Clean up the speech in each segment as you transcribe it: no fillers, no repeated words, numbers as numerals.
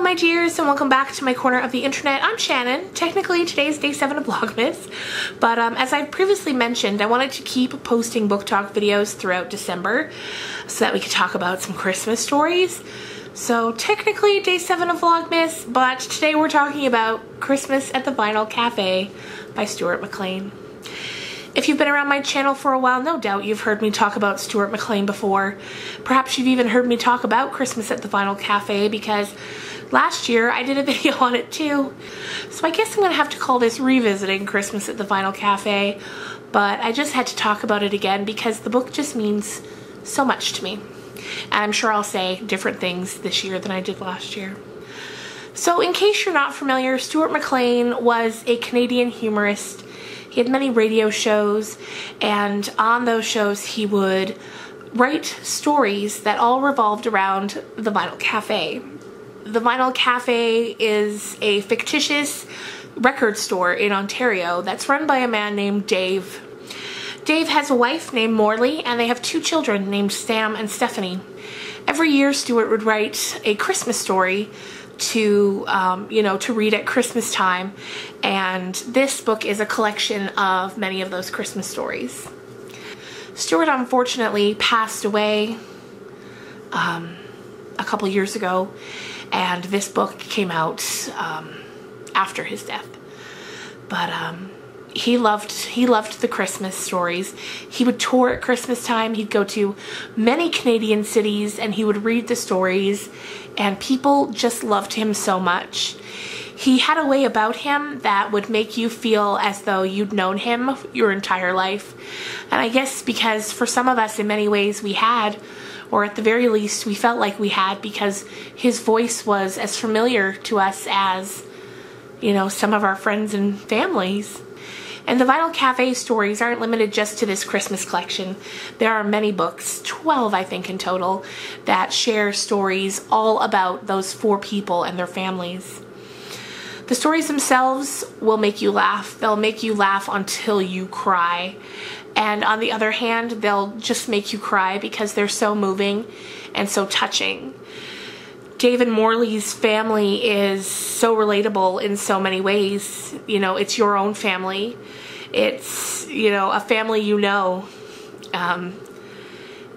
my dears, and welcome back to my corner of the internet. I'm Shannon. Technically today's day 7 of Vlogmas, but as I previously mentioned, I wanted to keep posting book talk videos throughout December so that we could talk about some Christmas stories. So technically day 7 of Vlogmas, but today we're talking about Christmas at the Vinyl Cafe by Stuart McLean. If you've been around my channel for a while, no doubt you've heard me talk about Stuart McLean before. Perhaps you've even heard me talk about Christmas at the Vinyl Cafe because last year I did a video on it too. So I guess I'm going to have to call this revisiting Christmas at the Vinyl Cafe, but I just had to talk about it again because the book just means so much to me. And I'm sure I'll say different things this year than I did last year. So in case you're not familiar, Stuart McLean was a Canadian humorist. He had many radio shows, and on those shows he would write stories that all revolved around the Vinyl Cafe. The Vinyl Cafe is a fictitious record store in Ontario that's run by a man named Dave. Dave has a wife named Morley, and they have 2 children named Sam and Stephanie. Every year Stuart would write a Christmas story to read at Christmas time, and this book is a collection of many of those Christmas stories. Stuart unfortunately passed away a couple years ago, and this book came out after his death. But he loved the Christmas stories. He would tour at Christmas time. He'd go to many Canadian cities and he would read the stories, and people just loved him so much. He had a way about him that would make you feel as though you'd known him your entire life. And I guess because for some of us in many ways we had, or at the very least we felt like we had, because his voice was as familiar to us as, some of our friends and families. And the Vinyl Cafe stories aren't limited just to this Christmas collection. There are many books, 12 I think in total, that share stories all about those 4 people and their families. The stories themselves will make you laugh. They'll make you laugh until you cry. And on the other hand, they'll just make you cry because they're so moving and so touching. David Morley's family is so relatable in so many ways. It's your own family. It's, a family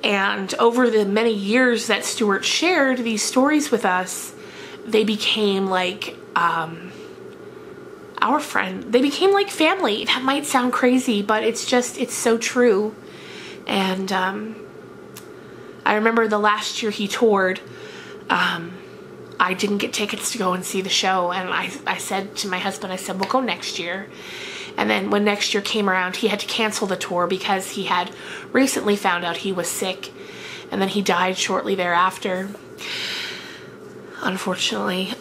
and over the many years that Stuart shared these stories with us, they became like our friend. They became like family. That might sound crazy, but it's so true. And I remember the last year he toured, I didn't get tickets to go and see the show, and I said to my husband, we'll go next year. And then when next year came around, he had to cancel the tour because he had recently found out he was sick, and then he died shortly thereafter, unfortunately.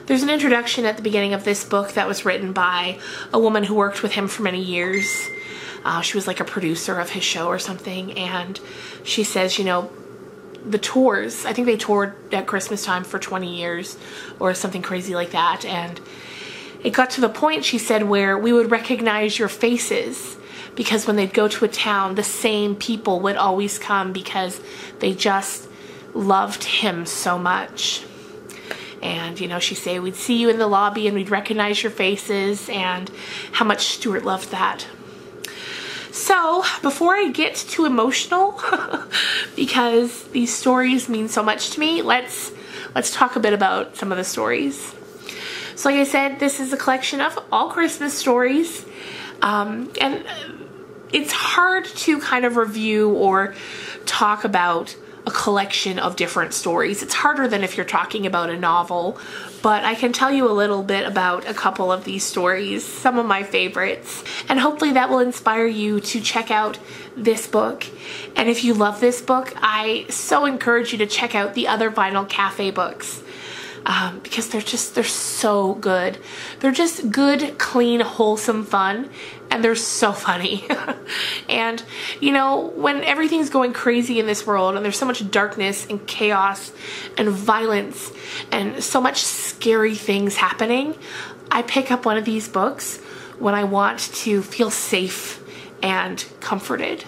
There's an introduction at the beginning of this book that was written by a woman who worked with him for many years. She was like a producer of his show or something, and she says, the tours, I think they toured at Christmas time for 20 years or something crazy like that, and it got to the point, she said, where we would recognize your faces because when they'd go to a town, the same people would always come because they just loved him so much. And, she said, we'd see you in the lobby and we'd recognize your faces, and how much Stuart loved that. So, before I get too emotional, because these stories mean so much to me, let's talk a bit about some of the stories. So like I said, this is a collection of all Christmas stories, and it's hard to kind of review or talk about a collection of different stories. It's harder than if you're talking about a novel, but I can tell you a little bit about a couple of these stories, some of my favorites, and hopefully that will inspire you to check out this book. And if you love this book, I so encourage you to check out the other Vinyl Cafe books. Because they're so good. They're just good, clean, wholesome fun, and they're so funny. And, when everything's going crazy in this world, and there's so much darkness and chaos and violence and so much scary things happening, I pick up one of these books when I want to feel safe and comforted.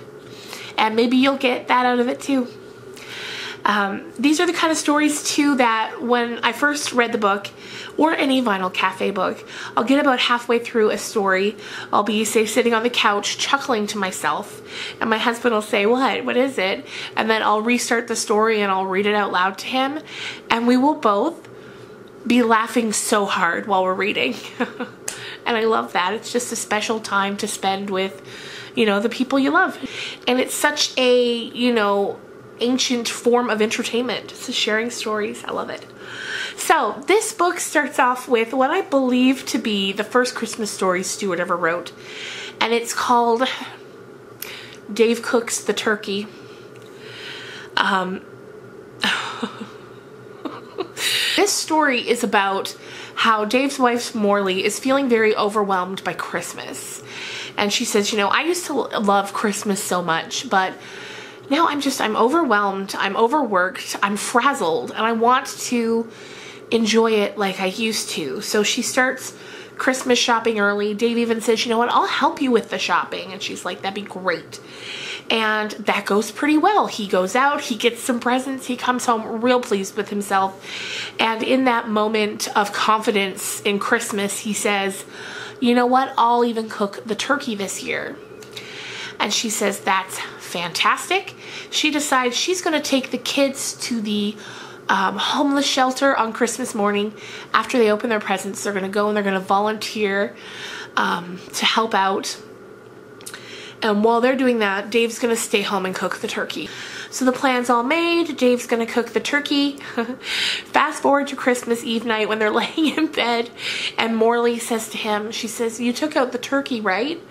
And maybe you'll get that out of it too. These are the kind of stories too that when I first read the book, or any Vinyl Cafe book, I'll get about halfway through a story, I'll be, say, sitting on the couch chuckling to myself, and my husband will say, what is it? And then I'll restart the story and I'll read it out loud to him, and we will both be laughing so hard while we're reading. And I love that. It's just a special time to spend with, you know, the people you love. And it's such a, you know, ancient form of entertainment. So sharing stories, I love it. So this book starts off with what I believe to be the first Christmas story Stuart ever wrote. And it's called Dave Cooks the Turkey. This story is about how Dave's wife Morley is feeling very overwhelmed by Christmas. And she says, you know, I used to love Christmas so much, but now I'm overwhelmed, I'm overworked, I'm frazzled, and I want to enjoy it like I used to. So she starts Christmas shopping early. Dave even says, you know what, I'll help you with the shopping. And she's like, that'd be great. And that goes pretty well. He goes out, he gets some presents, he comes home real pleased with himself. And in that moment of confidence in Christmas, he says, you know what, I'll even cook the turkey this year. And she says, that's fantastic. She decides she's going to take the kids to the homeless shelter on Christmas morning. After they open their presents, they're going to go and they're going to volunteer to help out. And while they're doing that, Dave's going to stay home and cook the turkey. So the plan's all made. Dave's going to cook the turkey. Fast forward to Christmas Eve night when they're laying in bed, and Morley says to him, she says, you took out the turkey, right?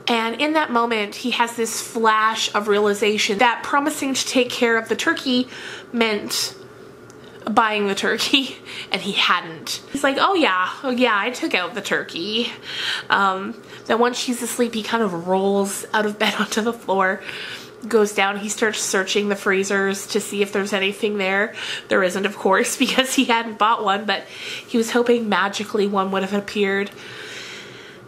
And in that moment, he has this flash of realization that promising to take care of the turkey meant buying the turkey, and he hadn't. He's like, oh yeah, I took out the turkey. Then once she's asleep, he kind of rolls out of bed onto the floor, goes down, he starts searching the freezers to see if there's anything there. There isn't, of course, because he hadn't bought one, but he was hoping magically one would have appeared.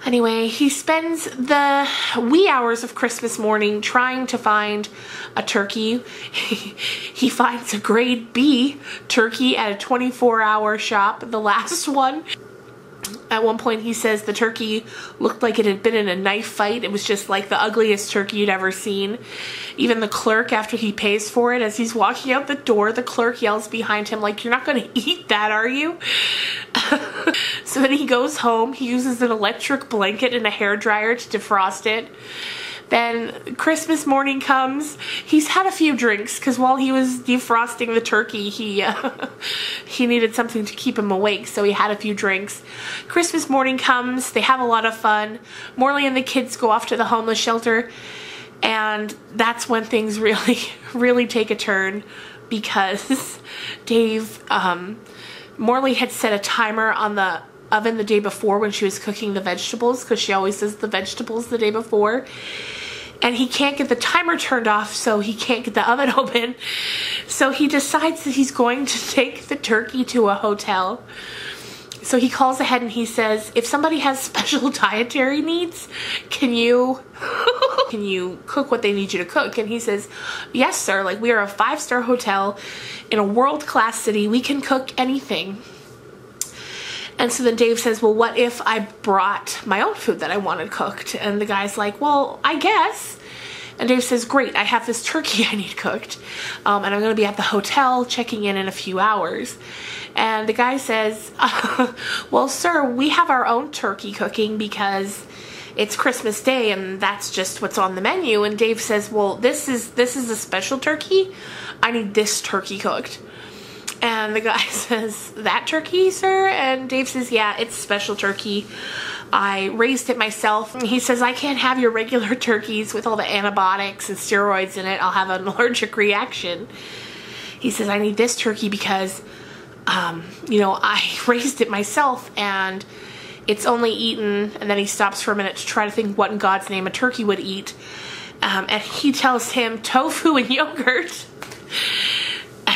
Anyway, he spends the wee hours of Christmas morning trying to find a turkey. He finds a grade B turkey at a 24-hour shop, the last one. At one point he says the turkey looked like it had been in a knife fight. It was just like the ugliest turkey you'd ever seen. Even the clerk, after he pays for it, as he's walking out the door, the clerk yells behind him like, you're not going to eat that, are you? So then he goes home, he uses an electric blanket and a hairdryer to defrost it. Then Christmas morning comes. He's had a few drinks because while he was defrosting the turkey, he needed something to keep him awake, so he had a few drinks. Christmas morning comes. They have a lot of fun. Morley and the kids go off to the homeless shelter, and that's when things really take a turn, because Morley had set a timer on the oven the day before when she was cooking the vegetables, because she always does the vegetables the day before, and he can't get the timer turned off, so he can't get the oven open. So he decides that he's going to take the turkey to a hotel. So he calls ahead and he says, if somebody has special dietary needs, can you cook what they need you to cook? And he says, yes sir, like, we are a 5-star hotel in a world-class city, we can cook anything. And so then Dave says, well, what if I brought my own food that I wanted cooked? And the guy's like, well, I guess. And Dave says, great, I have this turkey I need cooked. And I'm going to be at the hotel checking in a few hours. And the guy says, well, sir, we have our own turkey cooking because it's Christmas Day and that's just what's on the menu. And Dave says, well, this is a special turkey. I need this turkey cooked. And the guy says, that turkey, sir? And Dave says, yeah, it's special turkey. I raised it myself. And he says, I can't have your regular turkeys with all the antibiotics and steroids in it. I'll have an allergic reaction. He says, I need this turkey because, you know, I raised it myself and it's only eaten. And then he stops for a minute to try to think what in God's name a turkey would eat. And he tells him tofu and yogurt.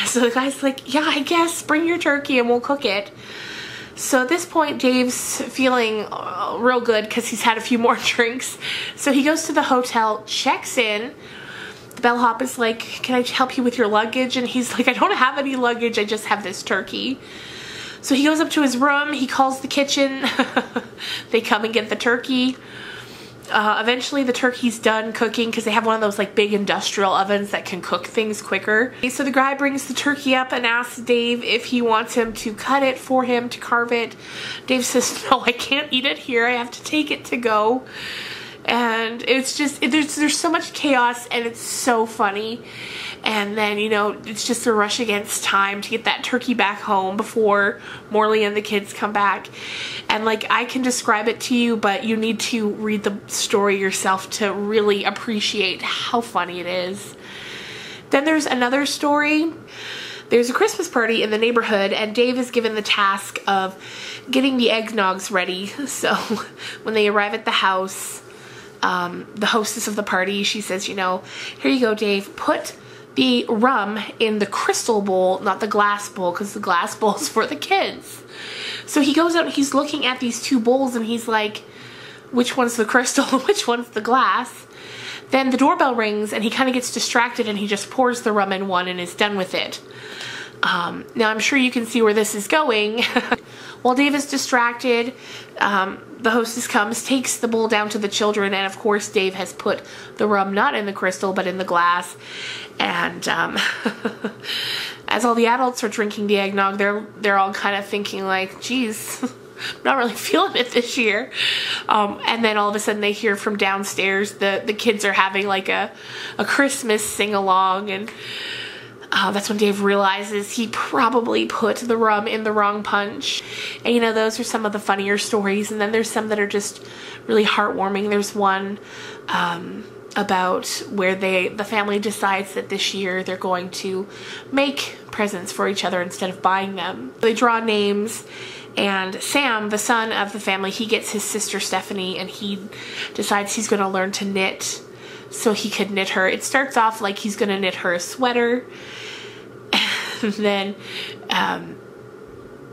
So the guy's like, yeah, I guess, bring your turkey and we'll cook it. So at this point, Dave's feeling real good because he's had a few more drinks. So he goes to the hotel, checks in. Bellhop is like, can I help you with your luggage? And he's like, I don't have any luggage, I just have this turkey. So he goes up to his room, he calls the kitchen, they come and get the turkey. Eventually the turkey's done cooking because they have one of those like big industrial ovens that can cook things quicker. So the guy brings the turkey up and asks Dave if he wants him to cut it for him, to carve it. Dave says, no, I can't eat it here, I have to take it to go. And it's just, there's so much chaos and it's so funny. And then, you know, it's just a rush against time to get that turkey back home before Morley and the kids come back. And like, I can describe it to you, but you need to read the story yourself to really appreciate how funny it is. Then there's another story. There's a Christmas party in the neighborhood and Dave is given the task of getting the eggnogs ready. So when they arrive at the house, the hostess of the party, she says, you know, here you go, Dave, put the rum in the crystal bowl, not the glass bowl, because the glass bowl is for the kids. So he goes out and he's looking at these two bowls and he's like, which one's the crystal and which one's the glass? Then the doorbell rings and he kind of gets distracted and he just pours the rum in one and is done with it. Now I'm sure you can see where this is going. While Dave is distracted, the hostess comes, takes the bowl down to the children, and of course Dave has put the rum not in the crystal but in the glass. And as all the adults are drinking the eggnog, they're all kind of thinking like, geez, I'm not really feeling it this year. And then all of a sudden they hear from downstairs the kids are having like a Christmas sing-along, and that's when Dave realizes he probably put the rum in the wrong punch. And you know, those are some of the funnier stories. And then there's some that are just really heartwarming. There's one about where the family decides that this year they're going to make presents for each other instead of buying them. They draw names, and Sam, the son of the family, he gets his sister Stephanie and he decides he's going to learn to knit so he could knit her. It starts off like he's going to knit her a sweater, and then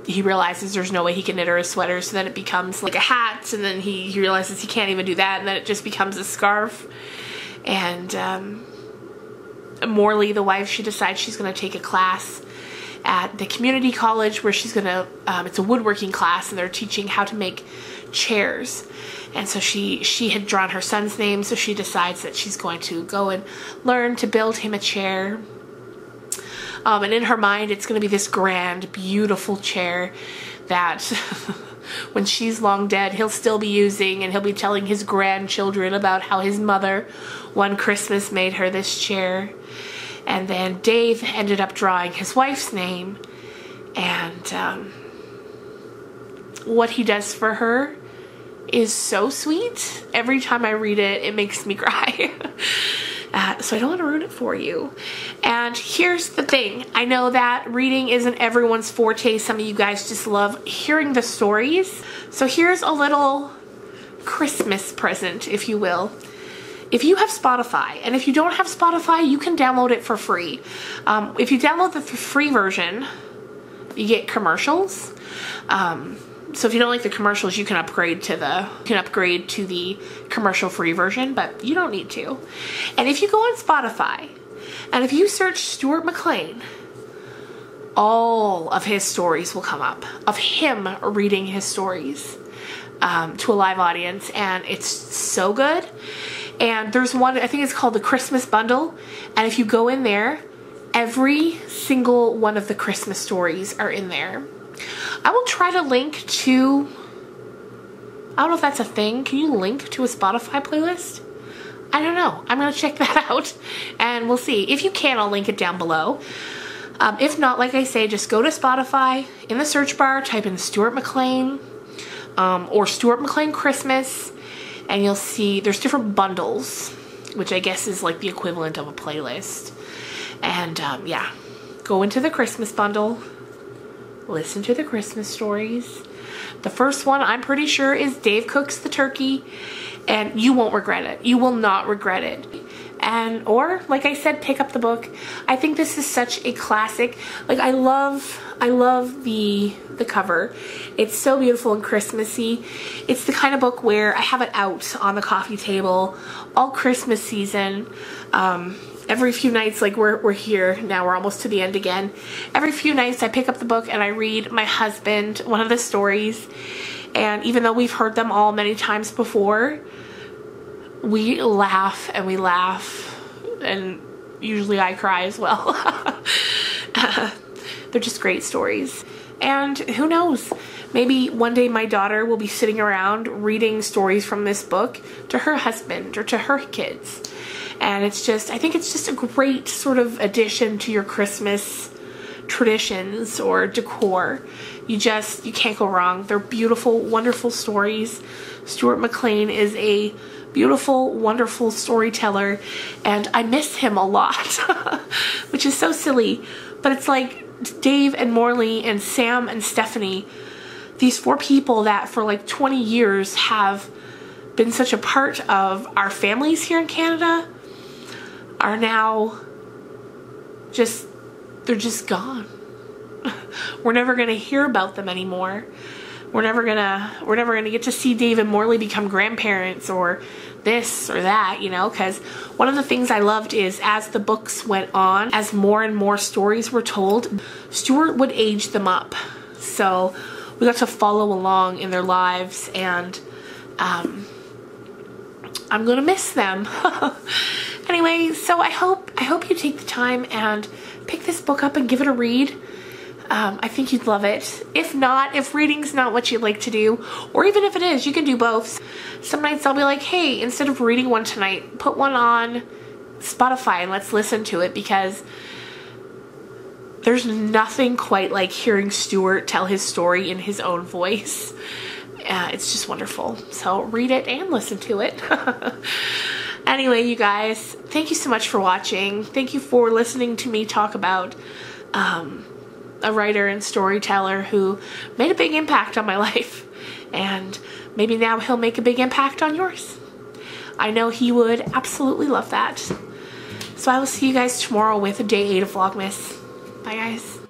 he realizes there's no way he can knit her a sweater, so then it becomes like a hat, and then he realizes he can't even do that, and then it just becomes a scarf. And Morley, the wife, she decides she's going to take a class at the community college where she's going to, it's a woodworking class, and they're teaching how to make chairs. And so she had drawn her son's name, so she decides that she's going to go and learn to build him a chair. And in her mind, it's going to be this grand, beautiful chair that when she's long dead, he'll still be using, and he'll be telling his grandchildren about how his mother one Christmas made her this chair. And then Dave ended up drawing his wife's name, and what he does for her is so sweet. Every time I read it, it makes me cry. So I don't want to ruin it for you. And here's the thing. I know that reading isn't everyone's forte. Some of you guys just love hearing the stories. So here's a little Christmas present, if you will. If you have Spotify, and if you don't have Spotify, you can download it for free. If you download the free version, you get commercials. So if you don't like the commercials, you can upgrade to the commercial-free version, but you don't need to. And if you go on Spotify, and if you search Stuart McLean, all of his stories will come up, of him reading his stories to a live audience, and it's so good. And there's one, I think it's called the Christmas Bundle, and if you go in there, every single one of the Christmas stories are in there. I will try to link to, I don't know if that's a thing. Can you link to a Spotify playlist? I don't know. I'm going to check that out and we'll see. If you can, I'll link it down below. If not, like I say, just go to Spotify. In the search bar, type in Stuart McLean or Stuart McLean Christmas, and you'll see there's different bundles, which I guess is like the equivalent of a playlist. And yeah, go into the Christmas bundle. Listen to the Christmas stories. The first one, I'm pretty sure, is Dave Cooks the Turkey, and you won't regret it. You will not regret it. And, or, like I said, pick up the book. I think this is such a classic. Like, I love the cover. It's so beautiful and Christmassy. It's the kind of book where I have it out on the coffee table all Christmas season. every few nights, like we're here now, we're almost to the end again. Every few nights I pick up the book and I read my husband one of the stories. And even though we've heard them all many times before, we laugh and we laugh, and usually I cry as well. They're just great stories. And who knows, maybe one day my daughter will be sitting around reading stories from this book to her husband or to her kids. And it's just, I think it's just a great sort of addition to your Christmas traditions or decor. You can't go wrong. They're beautiful, wonderful stories. Stuart McLean is a beautiful, wonderful storyteller, and I miss him a lot, which is so silly. But it's like Dave and Morley and Sam and Stephanie, these 4 people that for like 20 years have been such a part of our families here in Canada, are now they're just gone. We're never gonna hear about them anymore. We're never gonna get to see Dave and Morley become grandparents or this or that, you know, because one of the things I loved is as the books went on, as more and more stories were told, Stuart would age them up. So we got to follow along in their lives, and I'm gonna miss them. Anyway, so I hope you take the time and pick this book up and give it a read. I think you'd love it. If not, if reading's not what you'd like to do, or even if it is, you can do both. Some nights I'll be like, hey, instead of reading one tonight, put one on Spotify and let's listen to it, because there's nothing quite like hearing Stuart tell his story in his own voice. It's just wonderful. So read it and listen to it. Anyway, you guys, thank you so much for watching. Thank you for listening to me talk about a writer and storyteller who made a big impact on my life, and maybe now he'll make a big impact on yours. I know he would absolutely love that. So I will see you guys tomorrow with day 8 of Vlogmas. Bye guys.